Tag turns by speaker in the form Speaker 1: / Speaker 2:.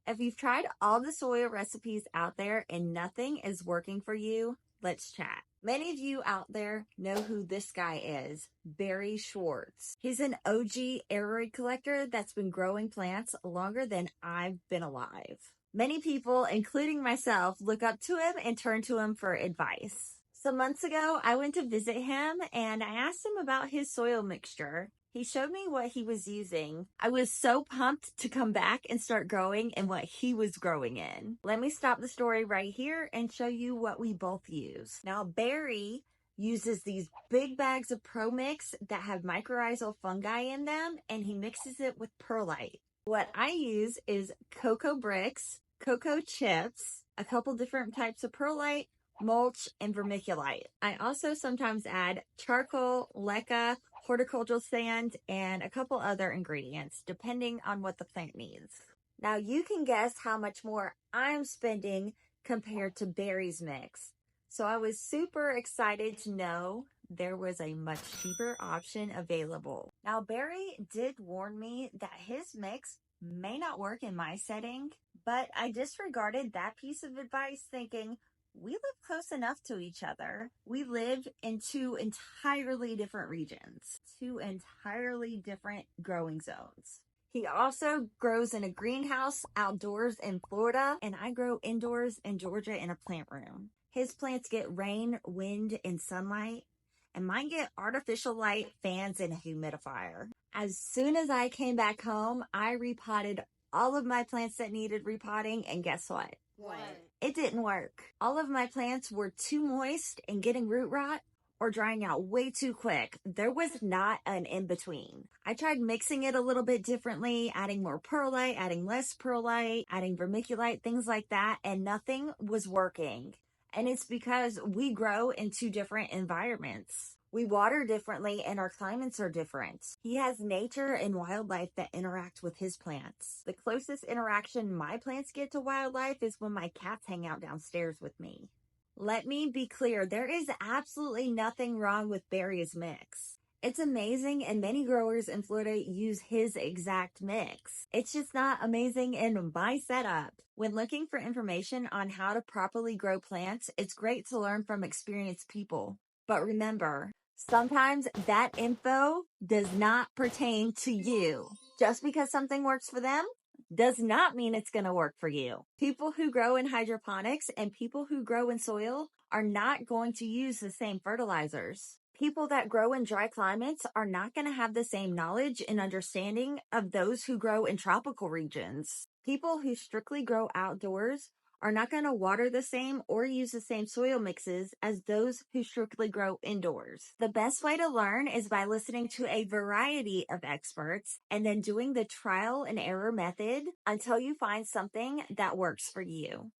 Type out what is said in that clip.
Speaker 1: If you've tried all the soil recipes out there and nothing is working for you, let's chat. Many of you out there know who this guy is, Barry Schwartz. He's an OG aroid collector that's been growing plants longer than I've been alive. Many people, including myself, look up to him and turn to him for advice. Some months ago, I went to visit him and I asked him about his soil mixture. He showed me what he was using. I was so pumped to come back and start growing in what he was growing in. Let me stop the story right here and show you what we both use. Now, Barry uses these big bags of Pro Mix that have mycorrhizal fungi in them, and he mixes it with perlite. What I use is cocoa bricks, cocoa chips, a couple different types of perlite, mulch, and vermiculite. I also sometimes add charcoal, leca, horticultural sand, and a couple other ingredients, depending on what the plant needs. Now you can guess how much more I'm spending compared to Barry's mix. So I was super excited to know there was a much cheaper option available. Now Barry did warn me that his mix may not work in my setting, but I disregarded that piece of advice thinking, we live close enough to each other. We live in two entirely different regions, two entirely different growing zones. He also grows in a greenhouse outdoors in Florida, and I grow indoors in Georgia in a plant room. His plants get rain, wind, and sunlight, and mine get artificial light, fans, and a humidifier. As soon as I came back home, I repotted all of my plants that needed repotting, and guess what?
Speaker 2: What?
Speaker 1: It didn't work. All of my plants were too moist and getting root rot or drying out way too quick. There was not an in-between. I tried mixing it a little bit differently, adding more perlite, adding less perlite, adding vermiculite, things like that, and nothing was working. And it's because we grow in two different environments. We water differently and our climates are different. He has nature and wildlife that interact with his plants. The closest interaction my plants get to wildlife is when my cats hang out downstairs with me. Let me be clear, there is absolutely nothing wrong with Barry's mix. It's amazing and many growers in Florida use his exact mix. It's just not amazing in my setup. When looking for information on how to properly grow plants, it's great to learn from experienced people. But remember, sometimes that info does not pertain to you. Just because something works for them does not mean it's going to work for you. People who grow in hydroponics and people who grow in soil are not going to use the same fertilizers. People that grow in dry climates are not going to have the same knowledge and understanding of those who grow in tropical regions. People who strictly grow outdoors are not going to water the same or use the same soil mixes as those who strictly grow indoors. The best way to learn is by listening to a variety of experts and then doing the trial and error method until you find something that works for you.